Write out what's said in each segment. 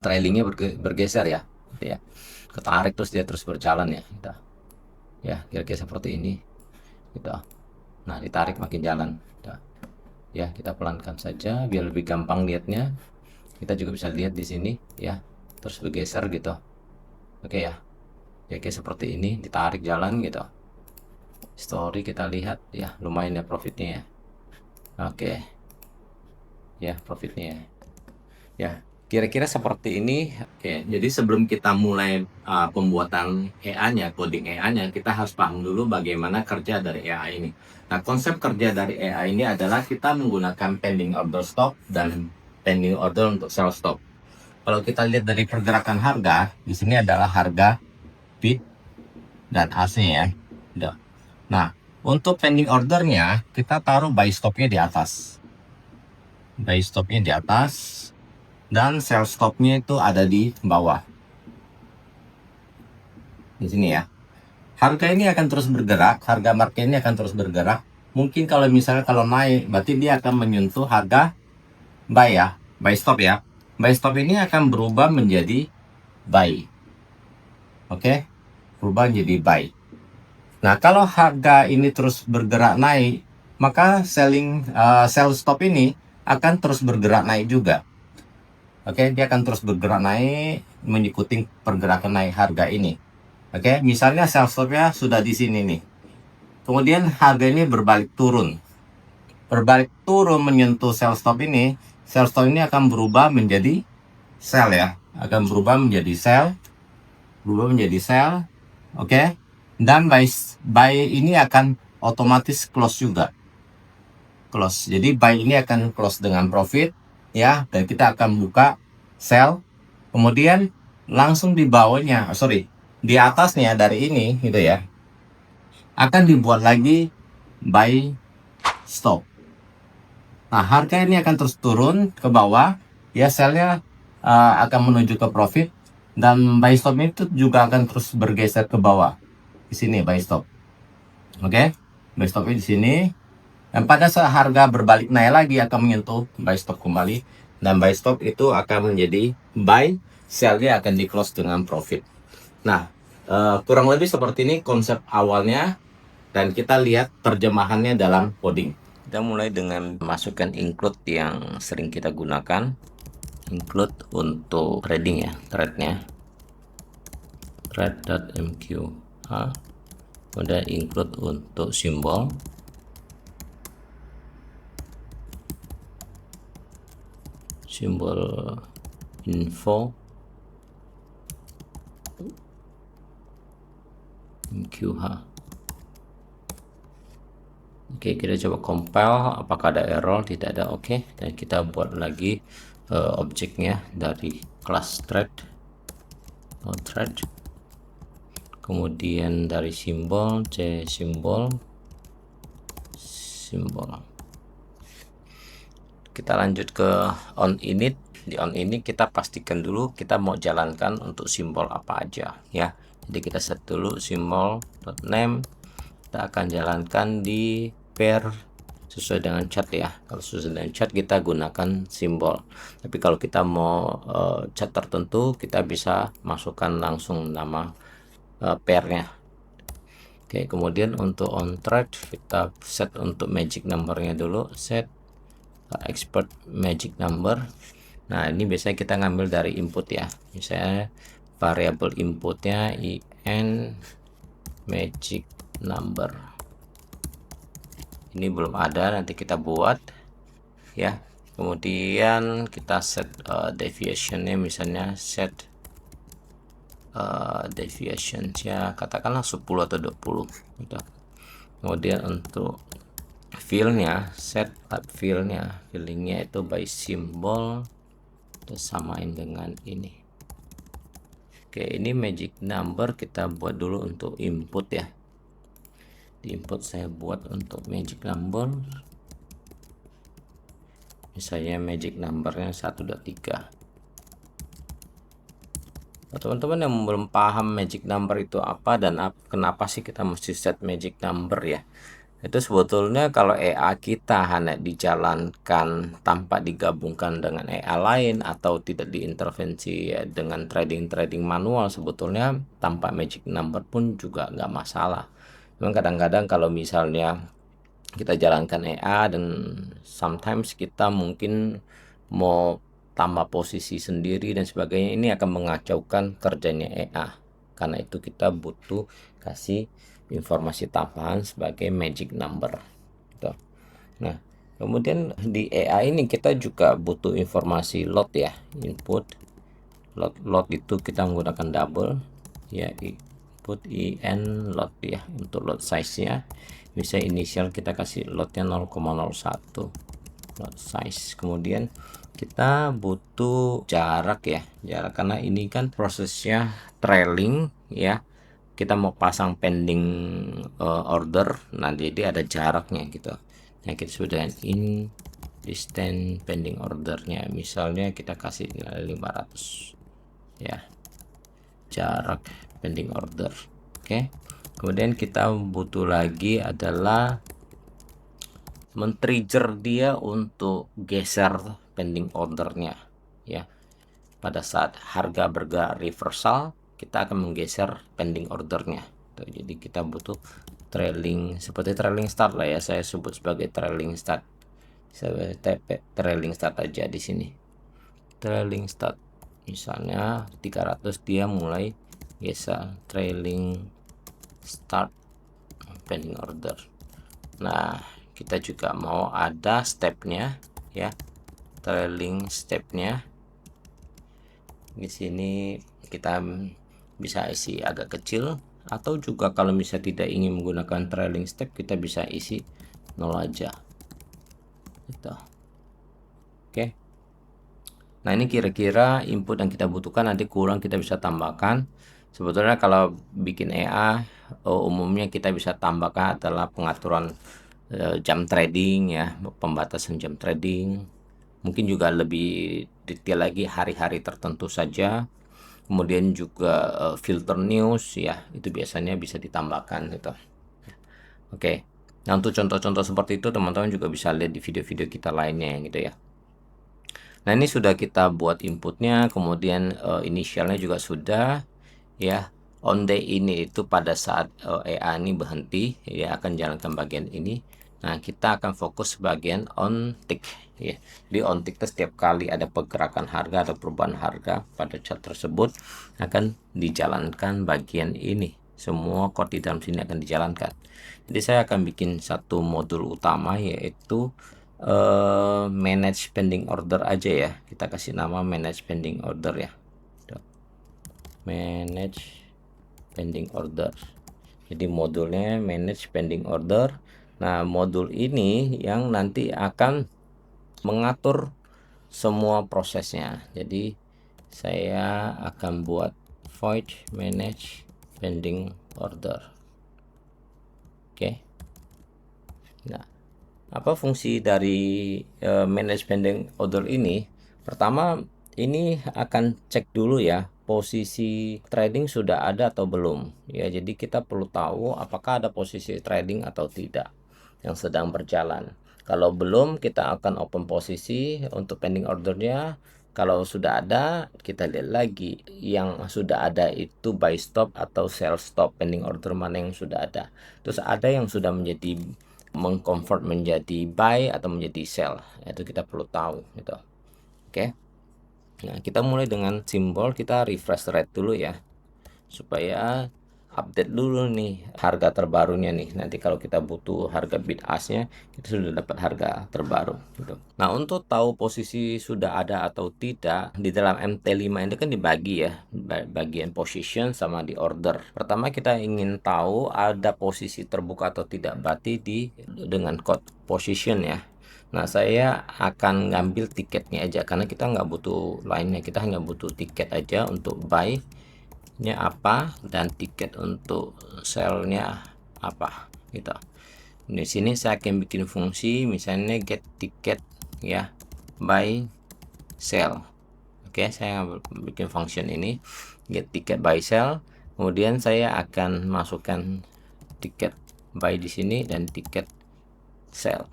trailingnya bergeser ya, gitu ya. Ketarik terus dia terus berjalan ya, gitu. Ya, kira-kira seperti ini, gitu. Nah, ditarik makin jalan, gitu. Ya, kita pelankan saja biar lebih gampang lihatnya. Kita juga bisa lihat di sini ya, terus bergeser gitu. Oke ya. Ya, kayak seperti ini, ditarik jalan gitu. Story kita lihat ya, lumayan ya profitnya ya. Oke. Ya, profitnya ya. Kira-kira seperti ini. Oke, jadi sebelum kita mulai pembuatan AI-nya, coding AI-nya, kita harus paham dulu bagaimana kerja dari AI ini. Nah, konsep kerja dari AI ini adalah kita menggunakan pending order stop dan pending order untuk sell stop. Kalau kita lihat dari pergerakan harga, di sini adalah harga bid dan AC ya. Nah, untuk pending ordernya, kita taruh buy stopnya di atas. Buy stopnya di atas. Dan sell stopnya itu ada di bawah. Di sini ya. Harga ini akan terus bergerak, harga market ini akan terus bergerak. Mungkin kalau misalnya kalau naik, berarti dia akan menyentuh harga buy ya, buy stop ya. Buy stop ini akan berubah menjadi buy. Oke, berubah menjadi buy. Nah, kalau harga ini terus bergerak naik, maka sell stop ini akan terus bergerak naik juga. Oke, dia akan terus bergerak naik mengikuti pergerakan naik harga ini. Oke, misalnya sell stopnya sudah di sini nih. Kemudian harga ini berbalik turun. Berbalik turun menyentuh sell stop ini akan berubah menjadi sell ya. Akan berubah menjadi sell. Oke. Dan buy ini akan otomatis close juga. Close. Jadi buy ini akan close dengan profit ya, dan kita akan buka sell. Kemudian langsung di bawahnya, di atasnya dari ini gitu ya, akan dibuat lagi buy stop. Nah, harga ini akan terus turun ke bawah, ya sellnya akan menuju ke profit, dan buy stop itu juga akan terus bergeser ke bawah. Di sini buy stop. Oke, buy stopnya di sini. Dan pada saat harga berbalik naik lagi akan menyentuh buy stop kembali, dan buy stop itu akan menjadi buy, sellnya akan di close dengan profit. Nah, kurang lebih seperti ini konsep awalnya, dan kita lihat terjemahannya dalam coding. Kita mulai dengan masukkan include yang sering kita gunakan. Include untuk trading ya, threadnya thread.mq. Kemudian include untuk simbol, info mqh. Oke, kita coba compile apakah ada error. Tidak ada. Oke, dan kita buat lagi objeknya dari class thread, kemudian dari simbol simbol. Kita lanjut ke on init. Di on ini kita pastikan dulu kita mau jalankan untuk simbol apa aja ya. Jadi kita set dulu simbol.name, kita akan jalankan di pair sesuai dengan chart ya. Kalau sesuai dengan chart kita gunakan simbol, tapi kalau kita mau chart tertentu kita bisa masukkan langsung nama pairnya. Oke, kemudian untuk on thread kita set untuk magic numbernya dulu, set expert magic number. Nah, ini biasanya kita ngambil dari input ya, misalnya variabel inputnya in magic number. Ini belum ada, nanti kita buat ya. Kemudian kita set deviationnya, misalnya set deviationnya katakanlah 10 atau 20 gitu. Kemudian untuk fillnya, set fillingnya itu by symbol, terus samain dengan ini. Oke, ini magic number kita buat dulu untuk input ya. Di input saya buat untuk magic number, misalnya magic numbernya 123. Teman-teman yang belum paham magic number itu apa dan kenapa sih kita mesti set magic number ya, Itu sebetulnya kalau EA kita hanya dijalankan tanpa digabungkan dengan EA lain atau tidak diintervensi dengan trading manual, sebetulnya tanpa magic number pun juga nggak masalah. Memang kadang-kadang kalau misalnya kita jalankan EA dan sometimes kita mungkin mau tambah posisi sendiri dan sebagainya, ini akan mengacaukan kerjanya EA. Karena itu kita butuh kasih informasi tambahan sebagai magic number gitu. Nah, kemudian di AI ini kita juga butuh informasi lot ya, input lot itu kita menggunakan double ya, input in lot ya untuk lot size nya. Misalnya initial kita kasih lotnya 0,01 lot size. Kemudian kita butuh jarak ya, jarak karena ini kan prosesnya trailing ya, kita mau pasang pending order, nah jadi ada jaraknya gitu. Nah kita sudah in distance pending ordernya, misalnya kita kasih nilai 500 ya, jarak pending order. Oke, kemudian kita butuh lagi adalah men-trigger dia untuk geser pending ordernya ya. Pada saat harga bergerak reversal, kita akan menggeser pending ordernya. Tuh, jadi kita butuh trailing, seperti trailing start lah ya, saya sebut sebagai trailing start. Saya TP trailing start aja di sini. Trailing start. Misalnya 300 dia mulai geser trailing start pending order. Nah, kita juga mau ada stepnya ya, trailing stepnya. Di sini kita bisa isi agak kecil, atau juga kalau misalnya tidak ingin menggunakan trailing step, kita bisa isi 0 aja gitu. Oke, nah ini kira-kira input yang kita butuhkan, nanti kurang kita bisa tambahkan. Sebetulnya kalau bikin EA umumnya kita bisa tambahkan adalah pengaturan jam trading ya, pembatasan jam trading, mungkin juga lebih detail lagi hari-hari tertentu saja. Kemudian juga filter news ya, itu biasanya bisa ditambahkan gitu. Oke, nah untuk contoh-contoh seperti itu teman-teman juga bisa lihat di video-video kita lainnya gitu ya. Nah ini sudah kita buat inputnya, kemudian inisialnya juga sudah ya. On day ini itu pada saat EA ini berhenti, ya akan jalankan bagian ini. Nah kita akan fokus bagian on tick ya. Di on tick setiap kali ada pergerakan harga atau perubahan harga pada chart tersebut akan dijalankan bagian ini. Semua code di dalam sini akan dijalankan. Jadi saya akan bikin satu modul utama, yaitu manage pending order aja ya. Kita kasih nama manage pending order ya. Manage pending order. Jadi modulnya manage pending order. Nah, modul ini yang nanti akan mengatur semua prosesnya. Jadi saya akan buat void manage pending order. Oke. Nah, apa fungsi dari manage pending order ini? Pertama, ini akan cek dulu ya, posisi trading sudah ada atau belum ya. Jadi kita perlu tahu apakah ada posisi trading atau tidak yang sedang berjalan. Kalau belum, kita akan open posisi untuk pending ordernya. Kalau sudah ada, kita lihat lagi yang sudah ada itu buy stop atau sell stop, pending order mana yang sudah ada. Terus ada yang sudah menjadi mengconvert menjadi buy atau menjadi sell, itu kita perlu tahu gitu. Oke. Nah, kita mulai dengan simbol, kita refresh rate dulu ya, supaya update dulu nih harga terbarunya nih. Nanti kalau kita butuh harga bid ask-nya, kita sudah dapat harga terbaru gitu. Nah, untuk tahu posisi sudah ada atau tidak, di dalam MT5 ini kan dibagi ya, bagian position sama di order. Pertama kita ingin tahu ada posisi terbuka atau tidak, berarti dengan code position ya. Nah, saya akan ngambil tiketnya aja karena kita nggak butuh lainnya, kita hanya butuh tiket aja untuk buy nya apa dan tiket untuk sell-nya apa gitu. Di sini saya akan bikin fungsi misalnya get tiket ya, buy sell. Oke, saya bikin function ini get tiket buy sell, kemudian saya akan masukkan tiket buy di sini dan tiket sell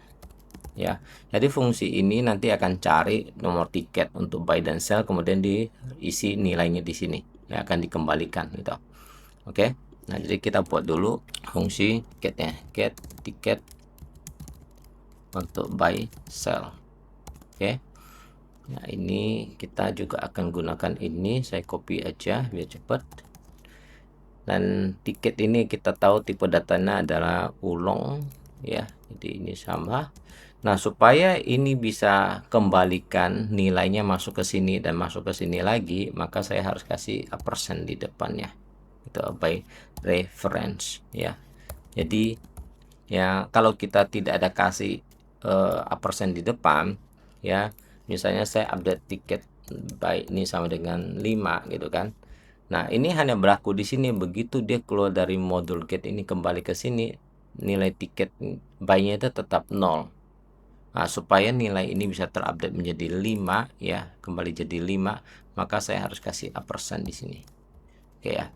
ya. Jadi fungsi ini nanti akan cari nomor tiket untuk buy dan sell, kemudian diisi nilainya di sini ya, akan dikembalikan gitu. Oke. Nah, jadi kita buat dulu fungsi tiketnya, get tiket untuk buy sell. Oke. Nah, ini kita juga akan gunakan ini, saya copy aja biar cepat. Dan tiket ini kita tahu tipe datanya adalah ulong ya, jadi ini sama. Nah, supaya ini bisa kembalikan nilainya masuk ke sini dan masuk ke sini lagi, maka saya harus kasih a persen di depannya, itu by reference ya. Jadi ya, kalau kita tidak ada kasih a persen di depan ya, misalnya saya update tiket by ini sama dengan 5 gitu kan. Nah, ini hanya berlaku di sini, begitu dia keluar dari modul get ini kembali ke sini, nilai tiket buy-nya itu tetap 0. Nah, supaya nilai ini bisa terupdate menjadi 5 ya, kembali jadi 5, maka saya harus kasih a persen di sini. Oke ya.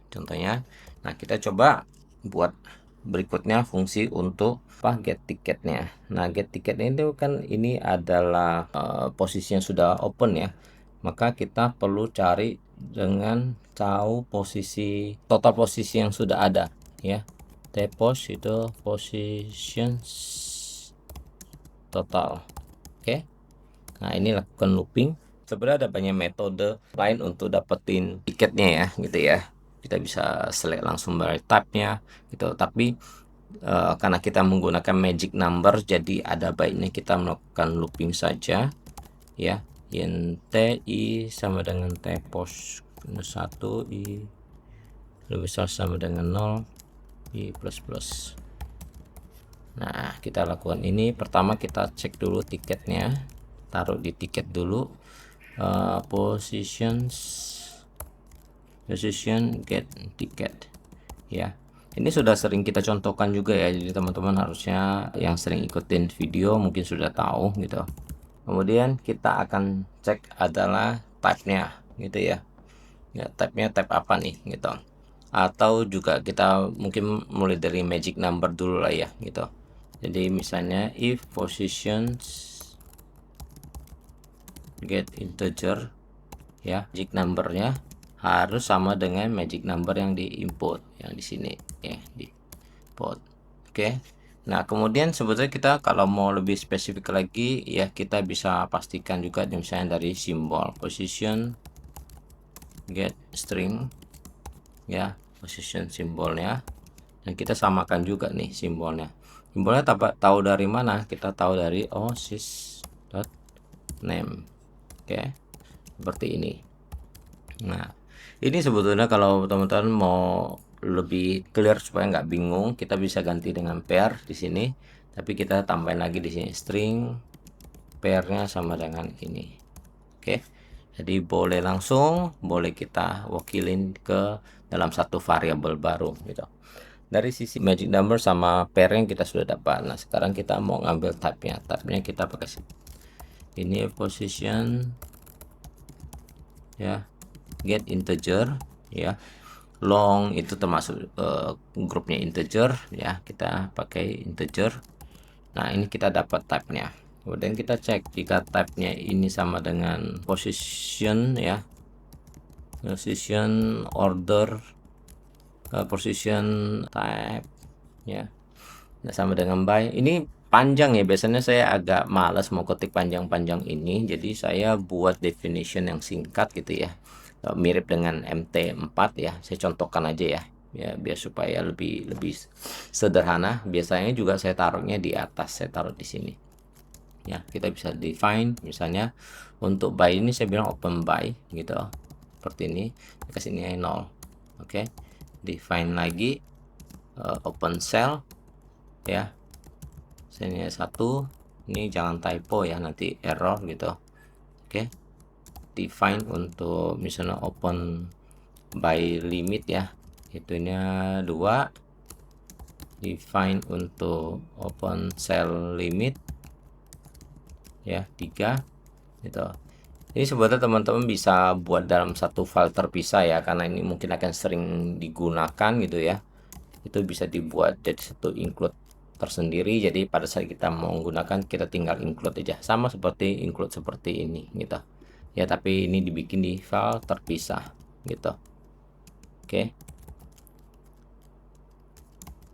Contohnya, nah kita coba buat berikutnya fungsi untuk get tiketnya. Nah, get tiketnya itu kan ini adalah posisi yang sudah open ya. Maka kita perlu cari dengan tahu posisi total posisi yang sudah ada ya. Tpos itu positions total. Oke. Nah, ini lakukan looping. Sebenarnya ada banyak metode lain untuk dapetin tiketnya ya, gitu ya. Kita bisa select langsung dari type-nya gitu. Tapi karena kita menggunakan magic number, jadi ada baiknya kita melakukan looping saja ya. Int i sama dengan t pos 1 i lebih besar sama dengan 0 i plus plus. Nah, kita lakukan ini. Pertama kita cek dulu tiketnya, taruh di tiket dulu. Position get ticket ya. Ini sudah sering kita contohkan juga ya, jadi teman-teman harusnya yang sering ikutin video mungkin sudah tahu gitu. Kemudian kita akan cek adalah type-nya gitu ya. Ya, type-nya type apa nih gitu. Atau juga kita mungkin mulai dari magic number dulu lah ya gitu. Jadi misalnya if positions get integer ya, magic numbernya harus sama dengan magic number yang di input yang di sini ya, di input. Oke. Nah, kemudian sebetulnya kita kalau mau lebih spesifik lagi ya, kita bisa pastikan juga misalnya dari simbol position get string ya, position simbolnya, dan kita samakan juga nih simbolnya. Simbolnya tahu dari mana? Kita tahu dari sys.name. Oke, seperti ini. Nah, ini sebetulnya kalau teman-teman mau lebih clear supaya nggak bingung, kita bisa ganti dengan pair di sini, tapi kita tambahin lagi di sini string pairnya sama dengan ini. Oke, jadi boleh langsung, boleh kita wakilin ke dalam satu variabel baru gitu. Dari sisi magic number sama pair yang kita sudah dapat. Nah, sekarang kita mau ngambil type-nya. Type-nya kita pakai ini position ya, get integer ya. Long itu termasuk grupnya integer ya, kita pakai integer. Nah, ini kita dapat type-nya. Kemudian kita cek jika type-nya ini sama dengan position ya, position order, position type ya, nah, sama dengan buy. Ini panjang ya, biasanya saya agak malas mau ketik panjang-panjang ini, jadi saya buat definition yang singkat gitu ya, mirip dengan MT4 ya. Saya contohkan aja ya biar supaya lebih sederhana. Biasanya juga saya taruhnya di atas, saya taruh di sini ya. Kita bisa define misalnya untuk buy ini saya bilang open buy gitu, seperti ini, kasih ini 0. Oke, define lagi open sell ya, sini 1, ini jangan typo ya, nanti error gitu. Oke, define untuk misalnya open buy limit ya, itunya 2, define untuk open sell limit ya 3 gitu. Ini sebetulnya teman-teman bisa buat dalam satu file terpisah ya, karena ini mungkin akan sering digunakan gitu ya. itu bisa dibuat jadi satu include tersendiri. Jadi pada saat kita mau menggunakan, kita tinggal include aja, sama seperti include seperti ini gitu ya, tapi ini dibikin di file terpisah gitu. Oke,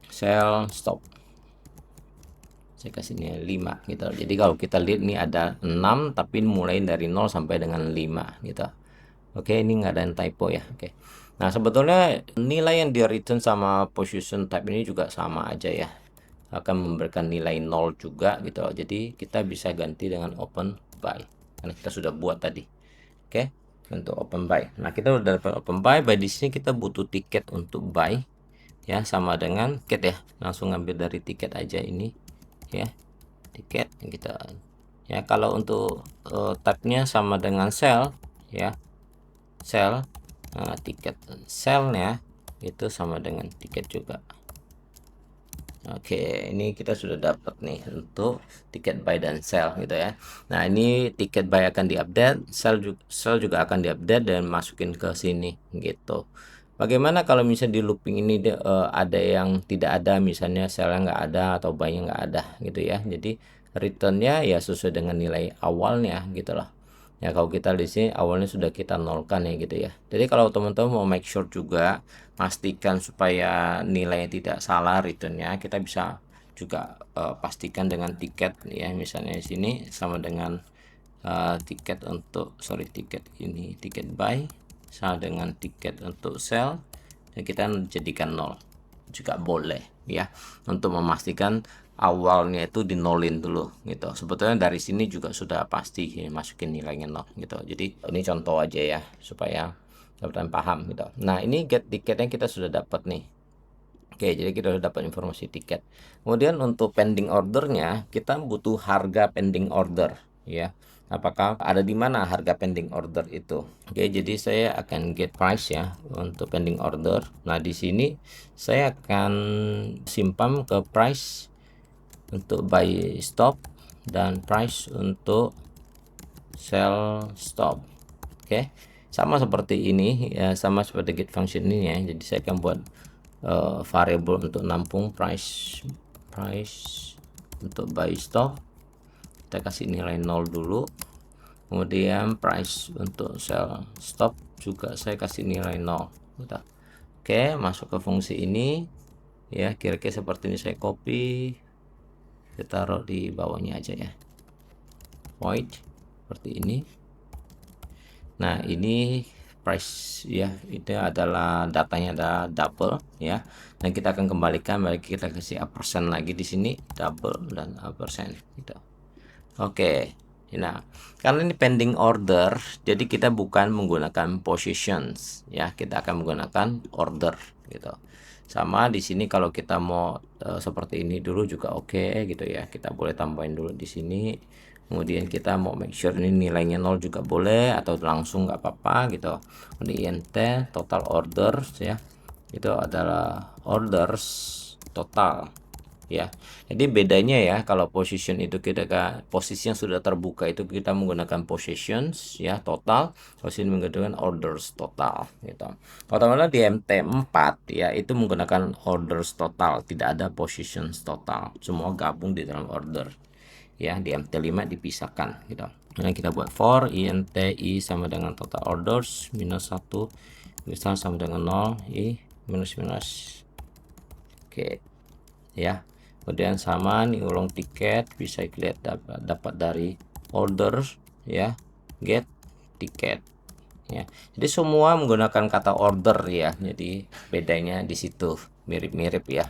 cell stop saya kasih ini 5 gitu. Jadi kalau kita lihat ini ada 6 tapi mulai dari 0 sampai dengan 5 gitu. Oke, ini nggak ada yang typo ya. Oke. Nah, sebetulnya nilai yang di return sama position type ini juga sama aja ya. Akan memberikan nilai 0 juga gitu. Jadi kita bisa ganti dengan open by. Karena kita sudah buat tadi. Oke, untuk open by. Nah, kita udah dapat open by. By di sini kita butuh tiket untuk buy. Ya, sama dengan tiket ya. Langsung ambil dari tiket aja ini ya. Tiket kita ya, kalau untuk tabnya sama dengan sell ya, sell tiket sellnya itu sama dengan tiket juga. Oke, ini kita sudah dapat nih untuk tiket buy dan sell gitu ya. Nah, ini tiket buy akan diupdate, sell juga akan diupdate dan masukin ke sini gitu. Bagaimana kalau misalnya di looping ini ada yang tidak ada, misalnya sell nggak ada atau buy-nya nggak ada gitu ya. Jadi returnnya ya sesuai dengan nilai awalnya gitu loh. Ya, kalau kita di sini awalnya sudah kita nolkan ya gitu ya. Jadi kalau teman-teman mau make sure juga, pastikan supaya nilainya tidak salah returnnya, kita bisa juga pastikan dengan tiket ya. Misalnya di sini sama dengan tiket untuk tiket ini, tiket buy sama dengan tiket untuk sell, dan kita jadikan 0 juga boleh ya, untuk memastikan awalnya itu dinolin dulu gitu. Sebetulnya dari sini juga sudah pasti ya, masukin nilainya 0 gitu. Jadi ini contoh aja ya supaya teman-teman paham gitu. Nah, ini get tiketnya kita sudah dapat nih. Oke, jadi kita sudah dapat informasi tiket. Kemudian untuk pending ordernya, kita butuh harga pending order ya. Apakah ada di mana harga pending order itu? Oke, jadi saya akan get price ya untuk pending order. Nah, di sini saya akan simpan ke price untuk buy stop dan price untuk sell stop. Oke, sama seperti ini ya, sama seperti get function ini ya. Jadi saya akan buat variable untuk nampung price untuk buy stop, kita kasih nilai 0 dulu. Kemudian price untuk sell stop juga saya kasih nilai 0 gitu. Oke, masuk ke fungsi ini ya, kira-kira seperti ini. Saya copy, kita taruh di bawahnya aja ya, void seperti ini. Nah, ini price ya, itu adalah datanya ada double ya, dan kita akan kembalikan, mari kita kasih persen lagi di sini, double dan persen gitu. Oke, nah karena ini pending order, jadi kita bukan menggunakan positions ya, kita akan menggunakan order gitu. Sama di sini kalau kita mau seperti ini dulu juga oke gitu ya, kita boleh tambahin dulu di sini. Kemudian kita mau make sure ini nilainya 0 juga boleh, atau langsung nggak apa-apa gitu. Kemudian total orders ya, itu adalah orders total ya. Jadi bedanya ya, kalau position itu kita posisi yang sudah terbuka itu kita menggunakan positions ya total, posisi menggunakan orders total gitu. Kalau di MT4 ya itu menggunakan orders total, tidak ada positions total, semua gabung di dalam order ya. Di MT5 dipisahkan gitu. Nah, kita buat for INTI sama dengan total orders minus 1 misal sama dengan 0 I minus minus. Oke ya. Kemudian sama nih ulang tiket, bisa lihat dapat dari order ya, get tiket ya. Jadi semua menggunakan kata order ya, jadi bedanya di situ, mirip-mirip ya.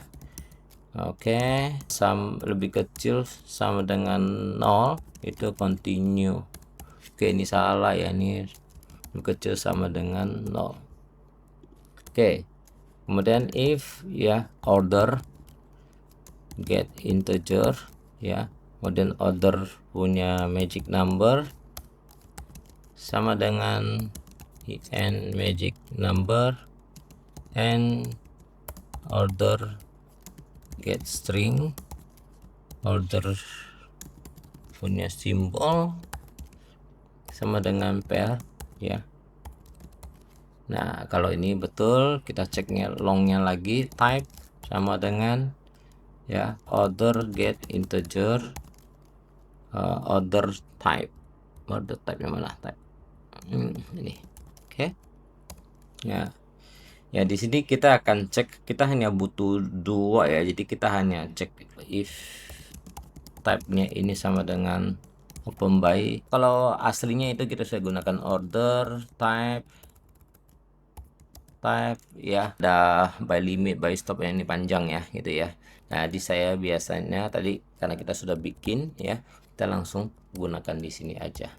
Oke, lebih kecil sama dengan 0 itu continue. Oke, ini salah ya, ini lebih kecil sama dengan 0. Oke, kemudian if ya order get integer ya, kemudian order punya magic number sama dengan n magic number, and order get string, order punya simbol sama dengan pair ya. Nah, kalau ini betul, kita ceknya longnya lagi, type sama dengan ya order get integer order type yang mana type ini oke. Ya ya di sini kita akan cek, kita hanya butuh 2 ya, jadi kita hanya cek if type nya ini sama dengan open by. Kalau aslinya itu kita bisa gunakan order type ya, ada by limit, by stop, yang ini panjang ya gitu ya. Nah di saya biasanya tadi karena kita sudah bikin ya, kita langsung gunakan di sini aja.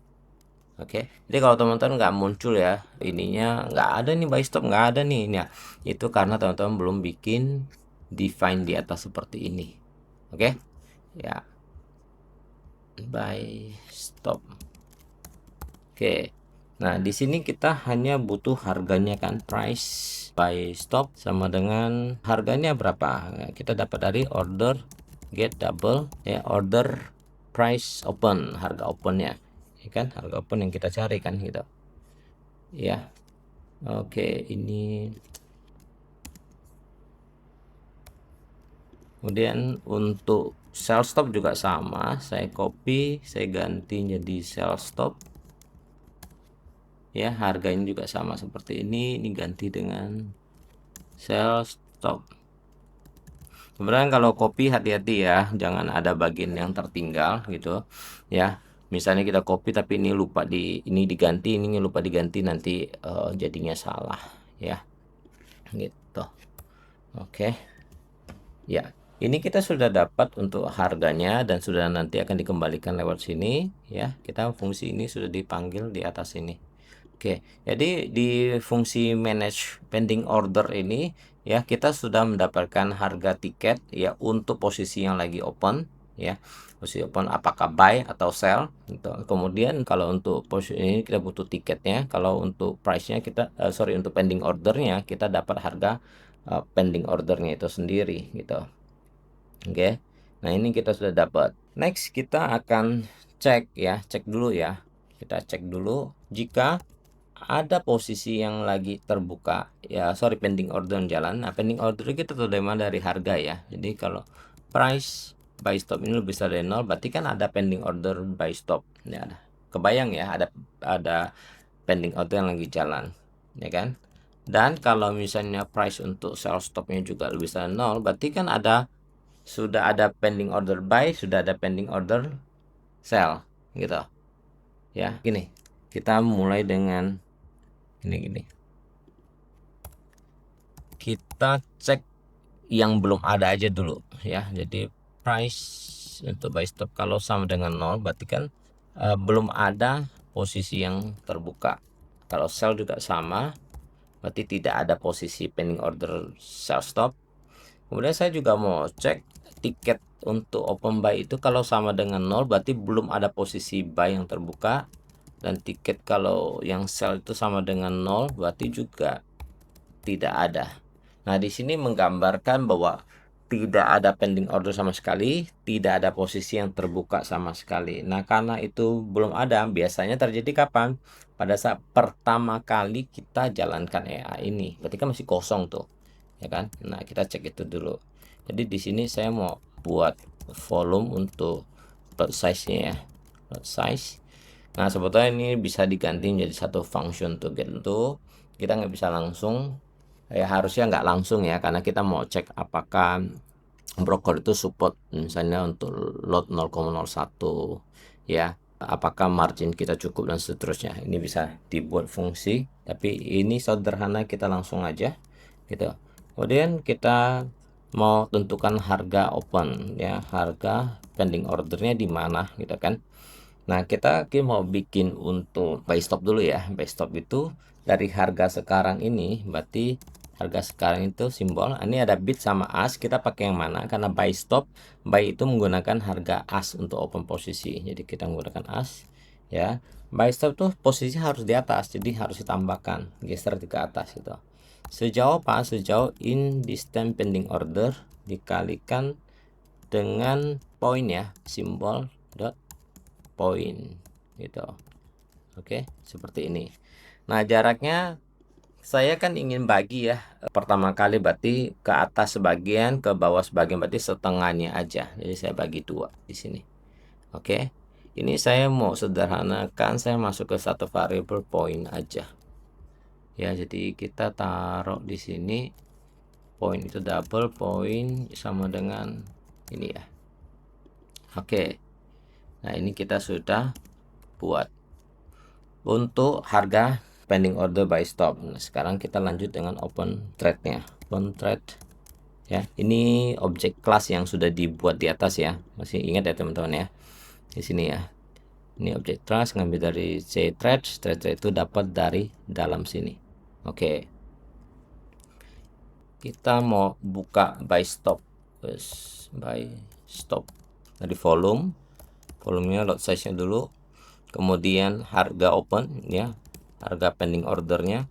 Oke, jadi kalau teman-teman nggak muncul ya ininya, nggak ada nih by stop, nggak ada nih, nah itu karena teman-teman belum bikin define di atas seperti ini. Oke ya, by stop. Oke, nah di sini kita hanya butuh harganya kan, price by stop sama dengan harganya berapa. Nah, kita dapat dari order get double ya, order price open, harga opennya ya kan, harga open yang kita cari kan gitu ya. Oke, ini kemudian untuk sell stop juga sama, saya copy, saya ganti jadi sell stop ya, harganya juga sama seperti ini ganti dengan sell stop. Sebenarnya kalau copy hati-hati ya, jangan ada bagian yang tertinggal gitu ya. Misalnya kita copy tapi ini lupa ini diganti, ini lupa diganti, nanti jadinya salah ya gitu. Oke ya, ini kita sudah dapat untuk harganya dan sudah nanti akan dikembalikan lewat sini ya. Kita fungsi ini sudah dipanggil di atas ini. Oke, jadi di fungsi manage pending order ini ya, kita sudah mendapatkan harga tiket ya untuk posisi yang lagi open ya. Posisi open apakah buy atau sell gitu. Kemudian kalau untuk posisi ini kita butuh tiketnya, kalau untuk price-nya kita untuk pending ordernya kita dapat harga pending ordernya itu sendiri gitu. Oke. Nah, ini kita sudah dapat. Next kita akan cek ya, cek dulu ya. Kita cek dulu jika ada posisi yang lagi terbuka ya, pending order yang jalan. Nah, pending order kita terima dari harga ya, jadi kalau price by stop ini lebih besar dari 0, berarti kan ada pending order by stop ya, ada kebayang ya, ada pending order yang lagi jalan ya kan. Dan kalau misalnya price untuk sell stopnya juga lebih besar dari 0, berarti kan sudah ada pending order buy, sudah ada pending order sell gitu ya. Gini, kita mulai dengan gini kita cek yang belum ada aja dulu ya. Jadi price untuk buy stop kalau sama dengan 0 berarti kan belum ada posisi yang terbuka. Kalau sell juga sama, berarti tidak ada posisi pending order sell stop. Kemudian saya juga mau cek tiket untuk open buy itu kalau sama dengan 0 berarti belum ada posisi buy yang terbuka, dan tiket kalau yang sell itu sama dengan 0 berarti juga tidak ada. Nah, di sini menggambarkan bahwa tidak ada pending order sama sekali, tidak ada posisi yang terbuka sama sekali. Nah, karena itu belum ada, biasanya terjadi kapan? Pada saat pertama kali kita jalankan EA ini. Berarti kan masih kosong tuh, ya kan? Nah, kita cek itu dulu. Jadi di sini saya mau buat volume untuk lot size-nya ya. Lot size. Nah, sebetulnya ini bisa diganti menjadi satu function to get itu. Kita nggak bisa langsung ya, harusnya nggak langsung ya, karena kita mau cek apakah broker itu support misalnya untuk lot 0,01 ya, apakah margin kita cukup dan seterusnya. Ini bisa dibuat fungsi, tapi ini sederhana, kita langsung aja gitu. Kemudian kita mau tentukan harga open ya, harga pending ordernya di mana gitu kan. Nah, kita mau bikin untuk buy stop dulu ya. Buy stop itu dari harga sekarang ini, berarti harga sekarang itu simbol. Ini ada bid sama as, kita pakai yang mana? Karena buy stop, buy itu menggunakan harga as untuk open posisi. Jadi kita menggunakan as ya. Buy stop tuh posisi harus di atas, jadi harus ditambahkan, geser ke atas gitu. Sejauh apa? Sejauh in distance pending order dikalikan dengan poin ya, simbol dot point gitu. Oke, seperti ini. Nah, jaraknya Saya kan ingin bagi ya. Pertama kali berarti ke atas sebagian, ke bawah sebagian, berarti setengahnya aja. Jadi saya bagi dua di sini. Oke. Ini saya mau sederhanakan, saya masuk ke satu variabel point aja. Ya, jadi kita taruh di sini point itu double point sama dengan ini ya. Oke. Nah, ini kita sudah buat untuk harga pending order by stop. Nah, sekarang kita lanjut dengan open thread-nya. Open thread ya. Ini objek kelas yang sudah dibuat di atas ya. Masih ingat ya teman-teman ya. Di sini ya. Ini objek class ngambil dari C thread itu dapat dari dalam sini. Oke. Kita mau buka by stop. By stop. Dari volumenya load size-nya dulu. Kemudian harga open ya. Harga pending ordernya.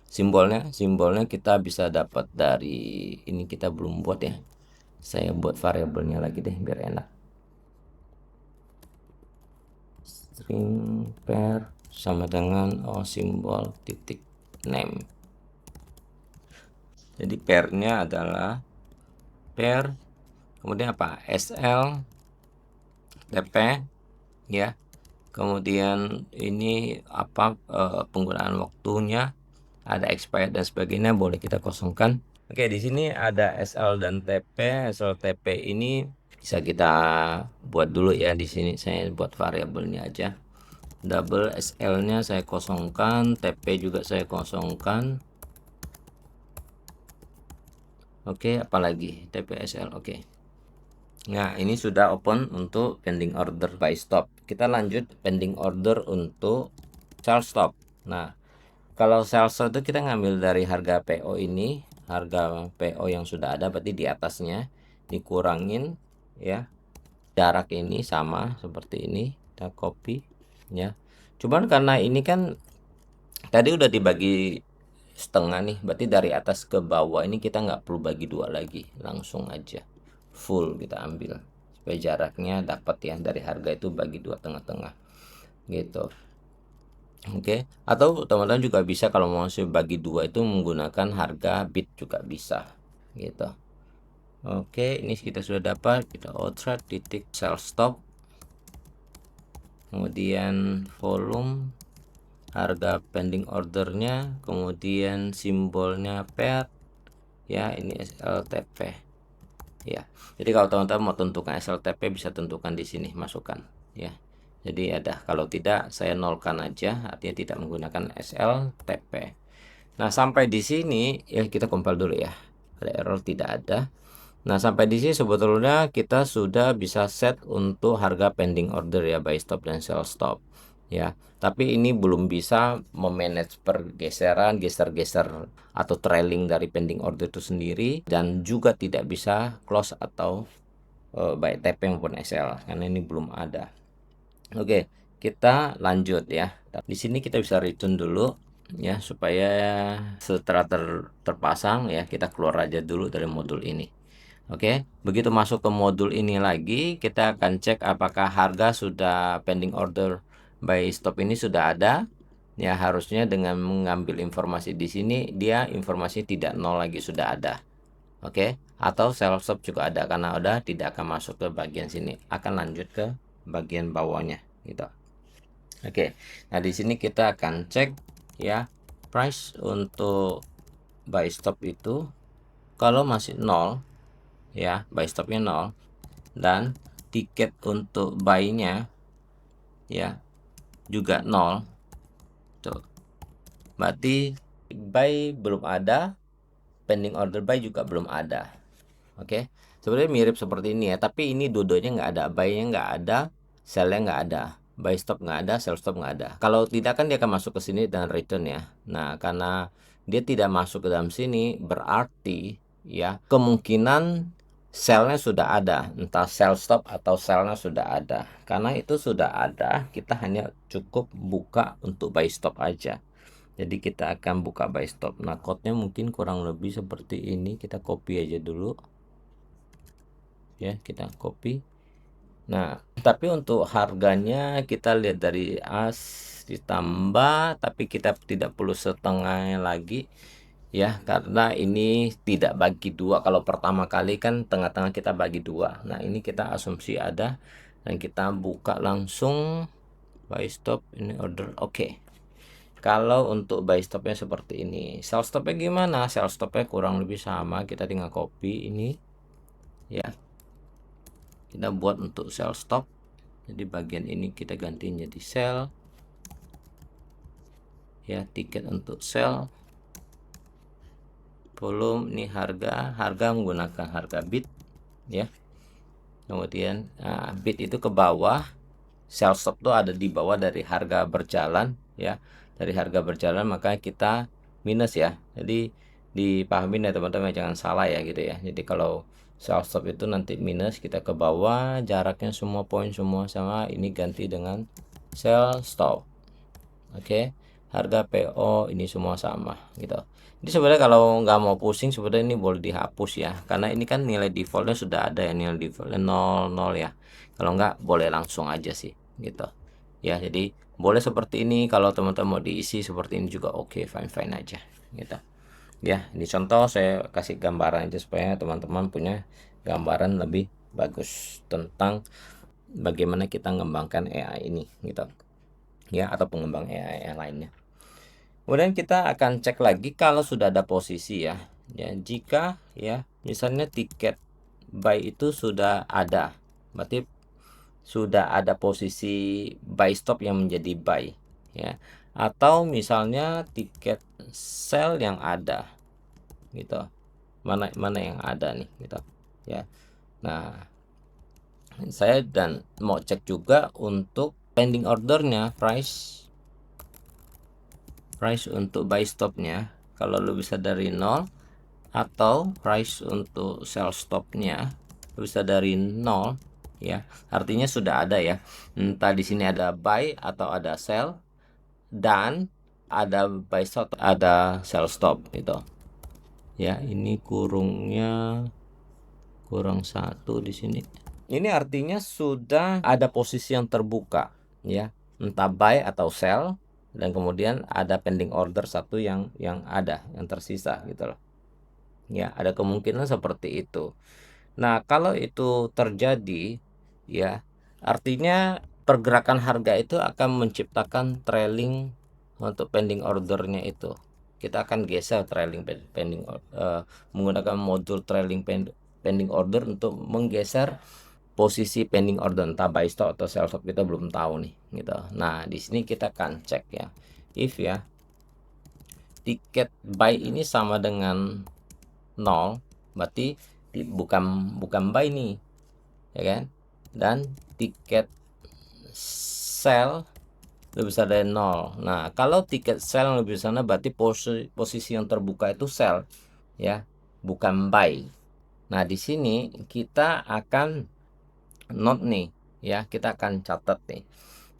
Simbolnya kita bisa dapat dari ini, kita belum buat ya. Saya buat variabelnya lagi deh biar enak. String pair sama dengan simbol titik name. Jadi pairnya adalah pair, kemudian apa, SL TP ya. Kemudian ini apa, penggunaan waktunya, ada expired dan sebagainya, boleh kita kosongkan. Oke, di sini ada SL dan TP. SL TP ini bisa kita buat dulu ya. Di sini saya buat variabelnya aja. Double SL-nya saya kosongkan, TP juga saya kosongkan. Oke, apalagi TPSL. Oke. Nah, ini sudah open untuk pending order by stop. Kita lanjut pending order untuk sell stop. Nah, kalau sell stop itu kita ngambil dari harga PO ini, harga PO yang sudah ada berarti di atasnya dikurangin ya. Jarak ini sama seperti ini, kita copy ya. Cuman karena ini kan tadi udah dibagi setengah nih, berarti dari atas ke bawah ini kita nggak perlu bagi dua lagi, langsung aja full kita ambil supaya jaraknya dapat ya, dari harga itu bagi dua tengah-tengah gitu. Oke, atau teman-teman juga bisa kalau mau bagi dua itu menggunakan harga bit juga bisa gitu. Oke, ini kita sudah dapat, kita outthread titik sell stop, kemudian volume, harga pending ordernya, kemudian simbolnya pair ya, ini SLTP ya. Jadi kalau teman-teman mau tentukan SLTP bisa tentukan di sini, masukkan ya. Jadi ada, kalau tidak saya nolkan aja, artinya tidak menggunakan SLTP. Nah, sampai di sini ya kita compile dulu ya. Ada error, tidak ada. Nah, sampai di sini sebetulnya kita sudah bisa set untuk harga pending order ya, buy stop dan sell stop ya. Tapi ini belum bisa memanage pergeseran, geser-geser atau trailing dari pending order itu sendiri, dan juga tidak bisa close atau baik TP maupun SL karena ini belum ada. Oke, kita lanjut ya. Di sini kita bisa return dulu ya supaya setelah terpasang ya, kita keluar aja dulu dari modul ini. Oke, begitu masuk ke modul ini lagi, kita akan cek apakah harga sudah pending order by stop ini sudah ada. Ya, harusnya dengan mengambil informasi di sini, dia informasi tidak nol lagi, sudah ada. Oke, atau sell stop juga ada, karena udah tidak akan masuk ke bagian sini, akan lanjut ke bagian bawahnya gitu. Oke, nah di sini kita akan cek ya, price untuk buy stop itu kalau masih nol ya, buy stopnya 0, dan tiket untuk buy-nya ya juga 0 tuh, berarti buy belum ada, pending order buy juga belum ada. Oke, sebenarnya mirip seperti ini ya, tapi ini dua-duanya nggak ada, buy-nya nggak ada, sell-nya nggak ada, buy stop nggak ada, sell stop nggak ada. Kalau tidak kan dia akan masuk ke sini dan return ya. Nah, karena dia tidak masuk ke dalam sini, berarti ya kemungkinan sell-nya sudah ada, entah sell stop atau sell-nya sudah ada. Karena itu sudah ada, kita hanya cukup buka untuk buy stop aja. Jadi kita akan buka buy stop. Nah, code-nya mungkin kurang lebih seperti ini. Kita copy aja dulu ya, kita copy, Nah, tapi untuk harganya kita lihat dari as ditambah, tapi kita tidak perlu setengahnya lagi ya, karena ini tidak bagi dua. Kalau pertama kali kan tengah-tengah kita bagi dua. Nah, ini kita asumsi ada dan kita buka langsung buy stop ini order. Oke. Kalau untuk buy stopnya seperti ini, sell stopnya gimana? Sell stopnya kurang lebih sama, kita tinggal copy ini ya, kita buat untuk sell stop. Jadi bagian ini kita ganti jadi sell ya, tiket untuk sell, volume ini harga menggunakan harga bid ya. Kemudian bid itu ke bawah, sell stop tuh ada di bawah dari harga berjalan ya. Dari harga berjalan maka kita minus ya. Jadi dipahamin ya teman-teman, jangan salah ya gitu ya. Jadi kalau sell stop itu nanti minus, kita ke bawah, jaraknya semua poin semua sama, ini ganti dengan sell stop. Oke, harga PO ini semua sama gitu. Jadi sebenarnya kalau nggak mau pusing, sebenarnya ini boleh dihapus ya, karena ini kan nilai defaultnya sudah ada ya, nilai defaultnya 00 ya. Kalau nggak boleh langsung aja sih gitu ya. Jadi boleh seperti ini, kalau teman-teman mau diisi seperti ini juga oke, fine fine aja gitu ya. Ini contoh saya kasih gambaran aja supaya teman-teman punya gambaran lebih bagus tentang bagaimana kita mengembangkan AI ini gitu ya, atau pengembang AI yang lainnya. Kemudian kita akan cek lagi kalau sudah ada posisi ya. Ya, jika ya misalnya tiket buy itu sudah ada, berarti sudah ada posisi buy stop yang menjadi buy ya. Atau misalnya tiket sell yang ada gitu. Mana mana yang ada nih gitu ya. Nah, saya dan mau cek juga untuk pending ordernya, price untuk buy stopnya. Kalau lu bisa dari 0, atau price untuk sell stopnya bisa dari 0 ya, artinya sudah ada ya, entah di sini ada buy atau ada sell, dan ada buy stop, ada sell stop gitu ya. Ini kurungnya kurang satu di sini, ini artinya sudah ada posisi yang terbuka ya, entah buy atau sell, dan kemudian ada pending order satu yang ada yang tersisa gitu loh ya. Ada kemungkinan seperti itu. Nah, kalau itu terjadi ya, artinya pergerakan harga itu akan menciptakan trailing untuk pending ordernya itu. Kita akan geser trailing pending menggunakan modul trailing pending order untuk menggeser posisi pending order, entah buy stop atau sell stop, kita belum tahu nih gitu. Nah, di sini kita akan cek ya. If ya tiket buy ini sama dengan 0, berarti bukan buy nih ya kan. Dan tiket sell lebih besar dari 0. Nah, kalau tiket sell lebih besar, berarti posisi yang terbuka itu sell ya, bukan buy. Nah, di sini kita akan note nih ya, kita akan catat nih.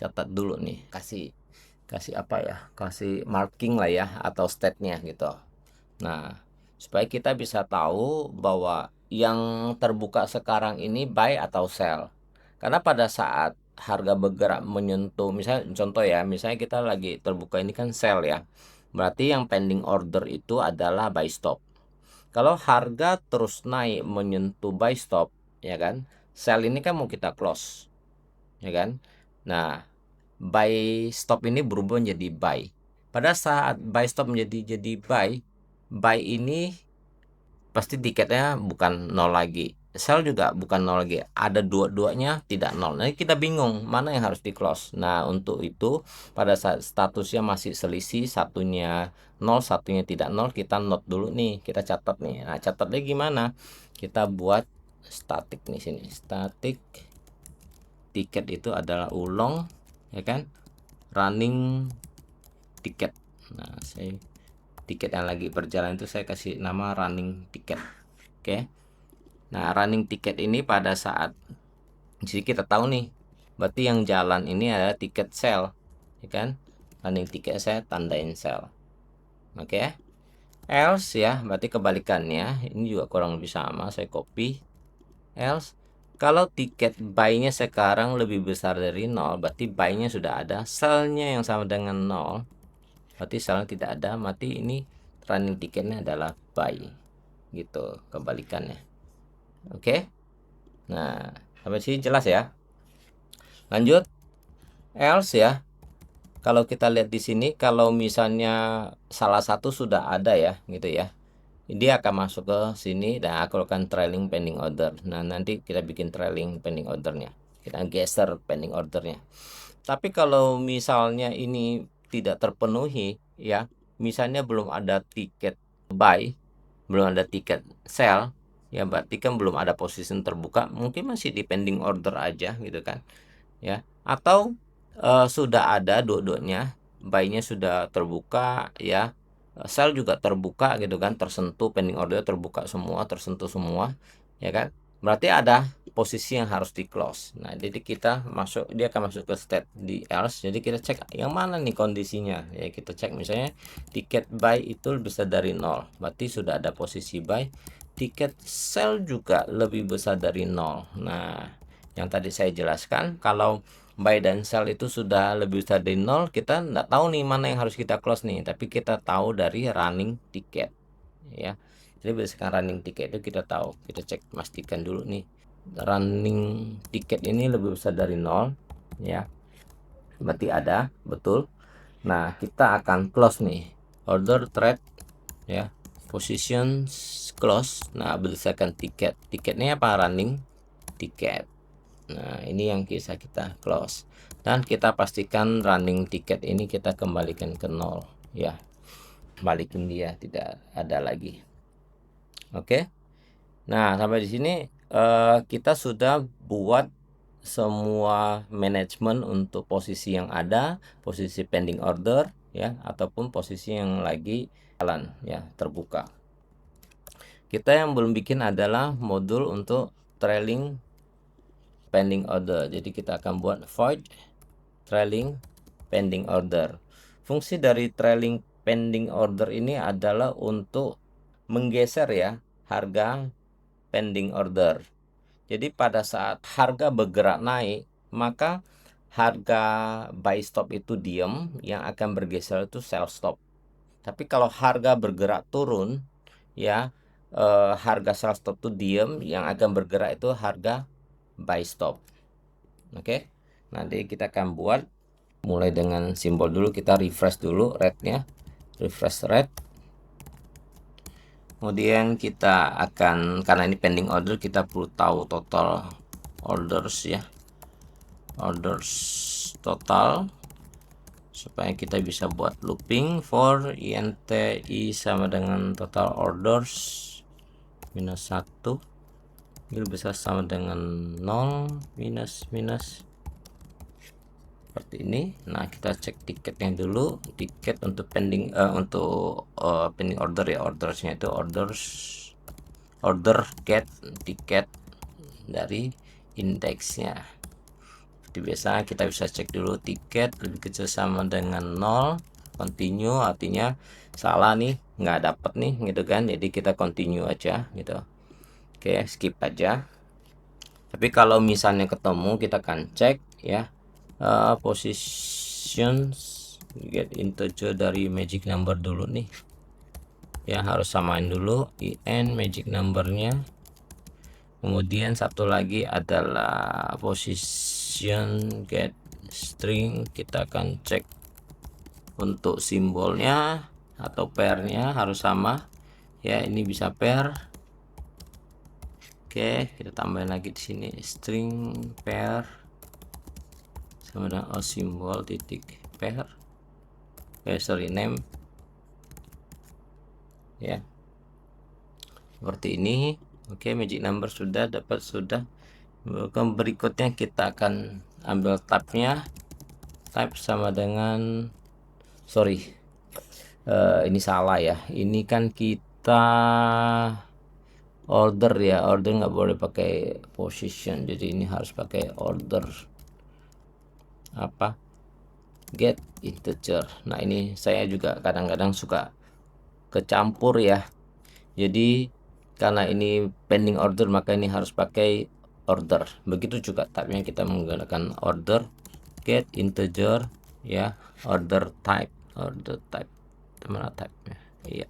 Catat dulu nih, kasih kasih apa ya? Kasih marking lah ya, atau state-nya gitu. Nah, supaya kita bisa tahu bahwa yang terbuka sekarang ini buy atau sell. Karena pada saat harga bergerak menyentuh, misalnya contoh ya, misalnya kita lagi terbuka ini kan sell ya. Berarti yang pending order itu adalah buy stop. Kalau harga terus naik menyentuh buy stop, ya kan? Sell ini kan mau kita close, ya kan? Nah, buy stop ini berubah menjadi buy. Pada saat buy stop jadi buy ini pasti tiketnya bukan 0 lagi, sell juga bukan 0 lagi, ada dua-duanya tidak 0. Nah, kita bingung mana yang harus di close. Nah, untuk itu pada saat statusnya masih selisih, satunya 0 satunya tidak 0, kita note dulu nih, kita catat nih. Nah, catatnya gimana? Kita buat static nih, sini static tiket itu adalah ulong ya kan, running tiket. Nah, saya tiket yang lagi berjalan itu saya kasih nama running tiket. Oke. Nah, running tiket ini pada saat jadi kita tahu nih, berarti yang jalan ini adalah tiket sell, ya kan? Running tiket saya tandain sell. Oke. Else ya, berarti kebalikannya. Ini juga kurang lebih sama, saya copy. Else Kalau tiket buy-nya sekarang lebih besar dari 0, berarti buy-nya sudah ada, sell-nya yang sama dengan 0, berarti sell tidak ada, mati ini running tiketnya adalah buy, gitu kebalikannya. Oke. Nah, sampai sini jelas ya. Lanjut, else ya. Kalau kita lihat di sini, kalau misalnya salah satu sudah ada ya, gitu ya, dia akan masuk ke sini dan aku akan trailing pending order. Nah, nanti kita bikin trailing pending ordernya, kita geser pending ordernya. Tapi kalau misalnya ini tidak terpenuhi ya, misalnya belum ada tiket buy, belum ada tiket sell, ya berarti kan belum ada posisi terbuka, mungkin masih di pending order aja gitu kan ya. Atau sudah ada dua-duanya, buy-nya sudah terbuka ya, sell juga terbuka gitu kan, tersentuh pending order terbuka semua, tersentuh semua ya kan, berarti ada posisi yang harus di close. Nah, jadi kita masuk, dia akan masuk ke state di else, jadi kita cek yang mana nih kondisinya ya, kita cek misalnya tiket buy itu besar dari 0, berarti sudah ada posisi buy. Tiket sell juga lebih besar dari 0. Nah, yang tadi saya jelaskan, kalau buy dan sell itu sudah lebih besar dari 0, kita nggak tahu nih mana yang harus kita close nih, tapi kita tahu dari running ticket ya. Jadi berdasarkan running ticket itu kita tahu, kita cek pastikan dulu nih running ticket ini lebih besar dari 0 ya, berarti ada betul. Nah, kita akan close nih order trade ya, position close. Nah, berdasarkan tiketnya apa, running ticket. Nah, ini yang bisa kita close dan kita pastikan running ticket ini kita kembalikan ke 0 ya, balikin dia tidak ada lagi. Oke. Nah, sampai di sini kita sudah buat semua manajemen untuk posisi yang ada, posisi pending order ya, ataupun posisi yang lagi jalan ya, terbuka. Kita yang belum bikin adalah modul untuk trailing pending order. Jadi kita akan buat void trailing pending order. Fungsi dari trailing pending order ini adalah untuk menggeser ya harga pending order. Jadi pada saat harga bergerak naik, maka harga buy stop itu diam, yang akan bergeser itu sell stop. Tapi kalau harga bergerak turun, ya harga sell stop itu diam, yang akan bergerak itu harga buy stop. Oke, nanti kita akan buat mulai dengan simbol dulu, kita refresh dulu rate-nya, refresh rate. Kemudian kita akan, karena ini pending order, kita perlu tahu total orders ya, orders total, supaya kita bisa buat looping for INTI sama dengan total orders minus 1, ini bisa sama dengan 0 minus seperti ini. Nah, kita cek tiketnya dulu, tiket untuk pending pending order ya, ordersnya itu order get tiket dari indeksnya. Seperti biasa kita bisa cek dulu tiket lebih kecil sama dengan 0, continue artinya salah nih, nggak dapet nih gitu kan, jadi kita continue aja gitu. Oke, skip aja. Tapi kalau misalnya ketemu, kita akan cek ya positions get integer dari magic number dulu nih ya, harus samain dulu in magic numbernya. Kemudian satu lagi adalah position get string, kita akan cek untuk simbolnya atau pairnya harus sama ya, ini bisa pair. Oke, kita tambahin lagi di sini string pair sama dengan simbol titik pair, sorry name ya, seperti ini. Oke, magic number sudah dapat, sudah. Berikutnya kita akan ambil tabnya, type sama dengan, sorry ini salah ya, ini kan kita order ya, order nggak boleh pakai position, jadi ini harus pakai order apa, get integer. Nah, ini saya juga kadang-kadang suka kecampur ya, jadi karena ini pending order maka ini harus pakai order. Begitu juga type-nya kita menggunakan order get integer ya, order type mana type-nya. Iya.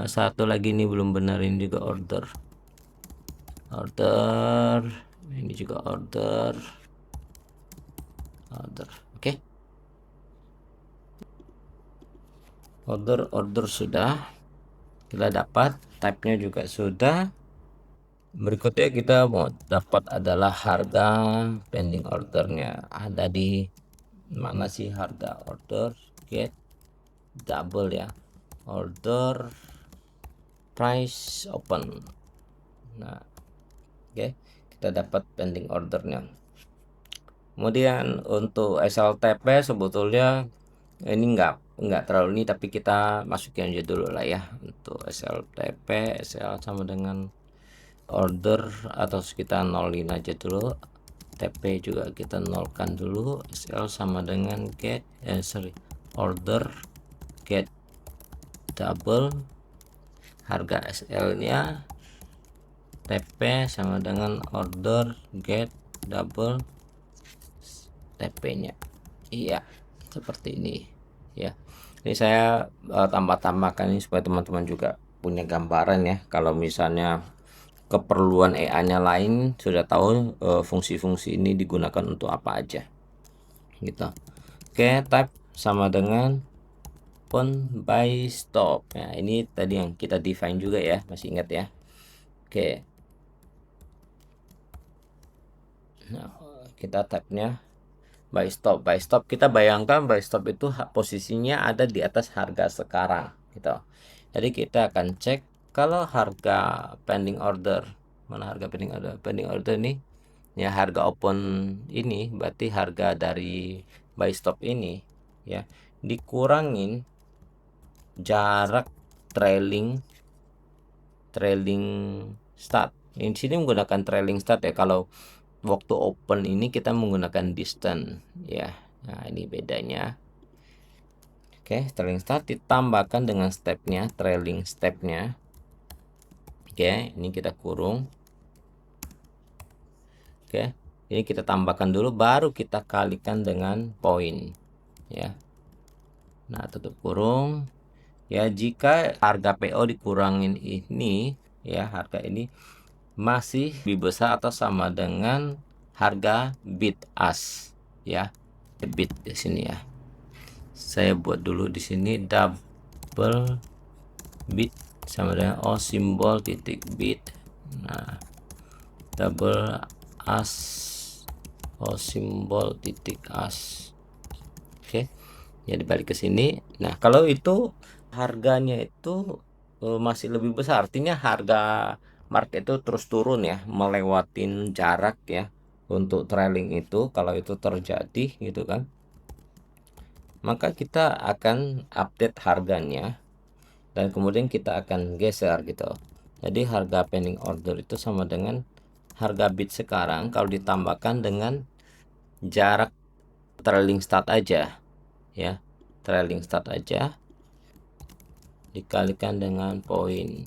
Satu lagi ini belum benerin juga order ini juga order oke. Order sudah kita dapat, type-nya juga sudah. Berikutnya kita mau dapat adalah harga pending ordernya. Ada di mana sih harga order? Get double ya, order price open. Nah oke, kita dapat pending ordernya. Kemudian untuk SLTP sebetulnya ini enggak terlalu ini, tapi kita masukin aja dulu lah ya. Untuk SLTP, SL sama dengan order, atau kita nolin aja dulu. TP juga kita nolkan dulu. SL sama dengan get order get double harga SL nya, TP sama dengan order get double TP nya. Iya, seperti ini ya. Ini saya tambahkan ini supaya teman-teman juga punya gambaran ya. Kalau misalnya keperluan EA-nya lain, sudah tahu fungsi-fungsi ini digunakan untuk apa aja gitu. Oke, type sama dengan pun by stop. Nah, ini tadi yang kita define juga ya, masih ingat ya. Oke. Nah, kita type-nya by stop. By stop kita bayangkan by stop itu posisinya ada di atas harga sekarang gitu. Jadi kita akan cek kalau harga pending order, mana harga pending order? Pending order ini ya, harga open ini berarti harga dari buy stop ini ya, dikurangin jarak trailing start. Di sini menggunakan trailing start ya. Kalau waktu open ini kita menggunakan distance ya. Nah ini bedanya. Oke, trailing start ditambahkan dengan stepnya, trailing stepnya. Oke, ini kita kurung. Oke, ini kita tambahkan dulu, baru kita kalikan dengan poin ya. Nah, tutup kurung ya. Jika harga PO dikurangin ini ya, harga ini masih lebih besar atau sama dengan harga bid ask ya, bid di sini ya. Saya buat dulu di sini double bid sama dengan simbol titik bid. Nah, double ask simbol titik ask. Oke, ya dibalik ke sini. Nah, kalau itu harganya itu masih lebih besar, artinya harga market itu terus turun ya, melewatin jarak ya untuk trailing itu. Kalau itu terjadi gitu kan, maka kita akan update harganya dan kemudian kita akan geser gitu. Jadi harga pending order itu sama dengan harga bid sekarang kalau ditambahkan dengan jarak trailing start aja ya, trailing start aja dikalikan dengan poin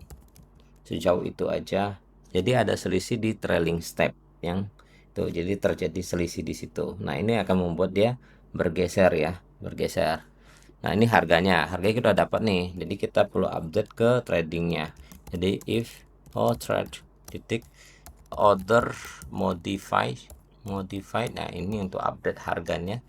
sejauh itu aja. Jadi ada selisih di trailing step yang itu, jadi terjadi selisih di situ. Nah ini akan membuat dia bergeser ya, bergeser. Nah ini harganya kita dapat nih, jadi kita perlu update ke tradingnya. Jadi if trade titik order modified. Nah ini untuk update harganya.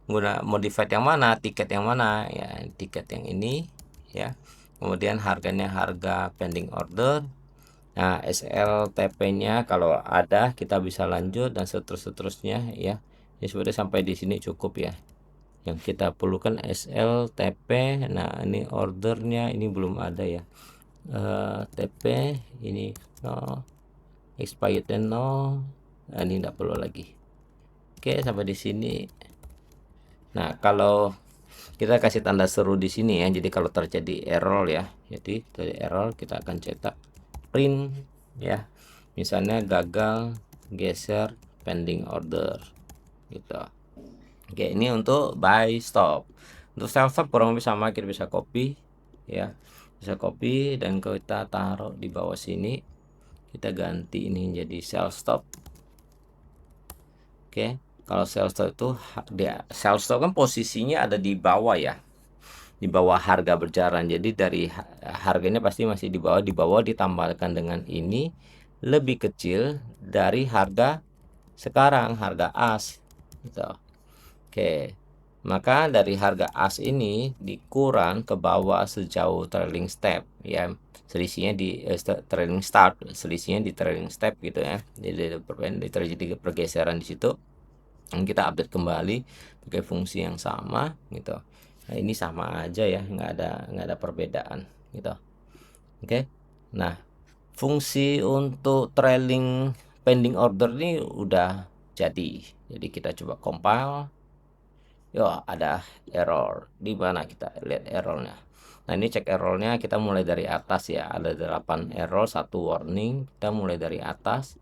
Guna modified yang mana, tiket yang mana ya, tiket yang ini ya. Kemudian harganya harga pending order. Nah SLTP-nya kalau ada kita bisa lanjut dan seterusnya ya. Ini sudah sampai di sini cukup ya. Yang kita perlukan SLTP. Nah ini ordernya ini belum ada ya. TP ini no, expired no. Nah, ini tidak perlu lagi. Oke, sampai di sini. Nah kalau kita kasih tanda seru di sini ya, jadi kalau terjadi error ya, jadi dari error kita akan cetak print ya, misalnya gagal geser pending order gitu. Oke, ini untuk buy stop. Untuk sell stop kurang lebih sama, kita bisa copy ya, bisa copy dan kita taruh di bawah sini kita ganti ini jadi sell stop. Oke, kalau sell stop itu dia sell stop kan posisinya ada di bawah ya, di bawah harga berjalan. Jadi dari harganya pasti masih di bawah ditambahkan dengan ini lebih kecil dari harga sekarang, harga as gitu. Oke, maka dari harga as ini dikurang ke bawah sejauh trailing step ya, selisihnya di trailing start, selisihnya di trailing step gitu ya. Jadi terjadi pergeseran di situ, dan kita update kembali pakai fungsi yang sama gitu. Nah, ini sama aja ya, nggak ada perbedaan gitu. Oke, nah fungsi untuk trailing pending order ini udah jadi. Jadi kita coba compile. Yo, ada error. Di mana kita lihat errornya? Nah, ini cek errornya, kita mulai dari atas ya. Ada 8 error, 1 warning. Kita mulai dari atas.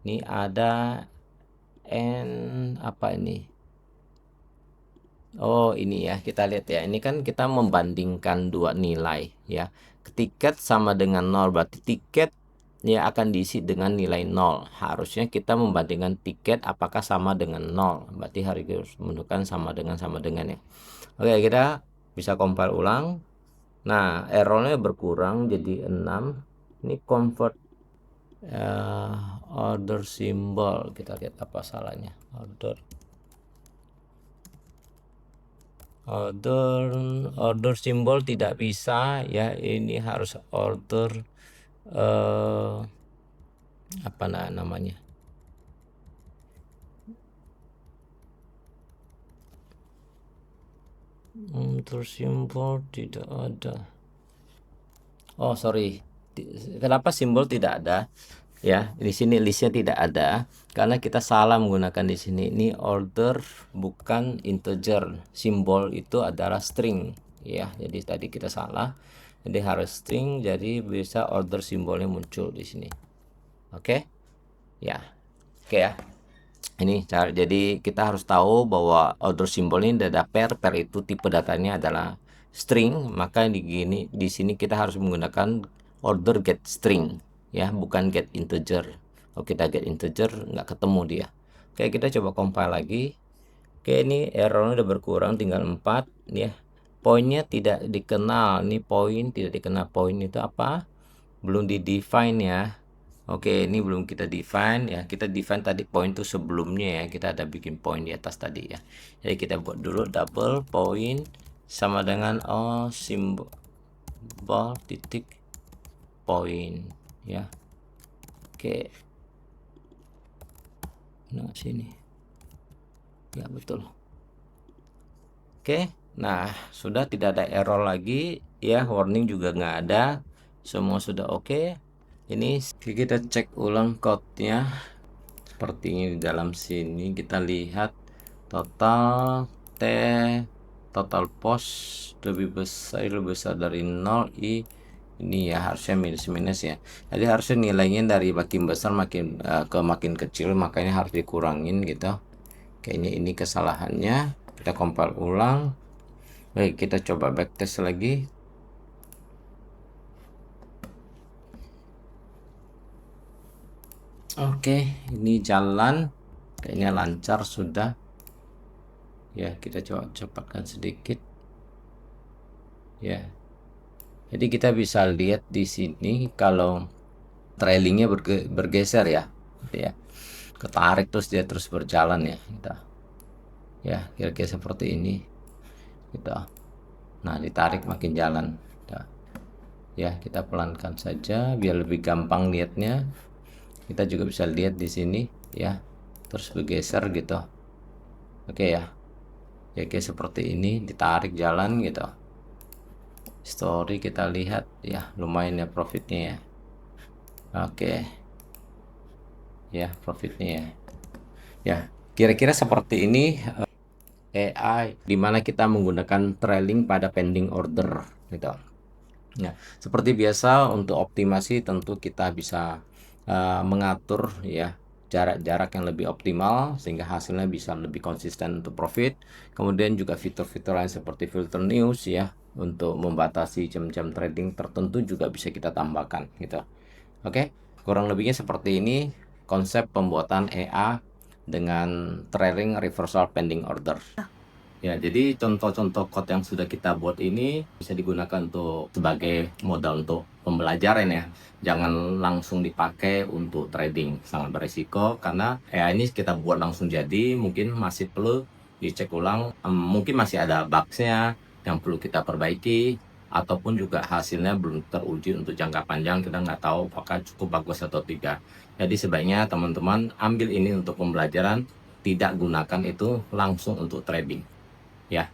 Ini ada apa ini? Oh, ini ya. Kita lihat ya. Ini kan kita membandingkan dua nilai ya. Tiket sama dengan 0, berarti tiket ya akan diisi dengan nilai 0. Harusnya kita membandingkan tiket apakah sama dengan 0. Berarti harus menunjukkan sama dengan ya. Oke, kita bisa compile ulang. Nah, errornya berkurang jadi 6. Ini convert order symbol. Kita lihat apa salahnya. Order symbol tidak bisa ya. Ini harus order apa namanya? Order simbol tidak ada. Oh, sorry. Kenapa simbol tidak ada? Ya, di sini listnya tidak ada karena kita salah menggunakan di sini. Ini order bukan integer. Simbol itu adalah string ya. Jadi tadi kita salah. Jadi harus string, jadi bisa order simbolnya muncul di sini. Oke? Ya. Oke ya. Ini cara, jadi kita harus tahu bahwa order simbol ini ada pair itu tipe datanya adalah string, maka di sini kita harus menggunakan order get string ya, bukan get integer. Kalau kita get integer nggak ketemu dia. Oke, kita coba compile lagi. Oke, ini errornya udah berkurang, tinggal 4 ya. Poinnya tidak dikenal. Ini poin tidak dikenal. Poin itu apa? Belum di define ya. Oke, ini belum kita define ya. Kita define tadi poin itu sebelumnya ya. Kita ada bikin poin di atas tadi ya. Jadi kita buat dulu double poin sama dengan simbol titik poin ya. Oke. Nah, sini. Ya, betul. Oke. Nah, sudah tidak ada error lagi ya. Warning juga nggak ada. Semua sudah oke. Ini kita cek ulang code-nya. Seperti ini di dalam sini kita lihat total total pos lebih besar dari 0 ini ya, harusnya minus ya. Jadi harusnya nilainya dari makin besar ke makin kecil, makanya harus dikurangin gitu. Kayaknya ini kesalahannya. Kita compile ulang. Baik, kita coba backtest lagi. Oke, ini jalan, kayaknya lancar sudah ya. Kita coba cepatkan sedikit ya. Jadi kita bisa lihat di sini kalau trailingnya bergeser ya, gitu ya, ketarik terus dia terus berjalan ya, kita ya kira-kira seperti ini gitu. Nah, ditarik makin jalan gitu. Ya, kita pelankan saja biar lebih gampang lihatnya. Kita juga bisa lihat di sini ya, terus bergeser gitu. Oke ya, ya kayak seperti ini, ditarik jalan gitu. Story kita lihat ya, lumayan ya profitnya ya. Oke ya, profitnya ya. Ya, kira-kira seperti ini AI dimana kita menggunakan trailing pada pending order gitu. Ya, seperti biasa untuk optimasi tentu kita bisa mengatur ya jarak-jarak yang lebih optimal sehingga hasilnya bisa lebih konsisten untuk profit. Kemudian juga fitur-fitur lain seperti filter news ya untuk membatasi jam-jam trading tertentu juga bisa kita tambahkan gitu. Oke. kurang lebihnya seperti ini konsep pembuatan EA dengan trailing reversal pending order. Ya, jadi contoh-contoh code yang sudah kita buat ini bisa digunakan untuk sebagai modal untuk pembelajaran ya. Jangan langsung dipakai untuk trading, sangat berisiko karena ini kita buat langsung jadi, mungkin masih perlu dicek ulang, mungkin masih ada bugs-nya yang perlu kita perbaiki, ataupun juga hasilnya belum teruji untuk jangka panjang, kita nggak tahu apakah cukup bagus atau tidak. Jadi sebaiknya teman-teman ambil ini untuk pembelajaran, tidak gunakan itu langsung untuk trading. Ya,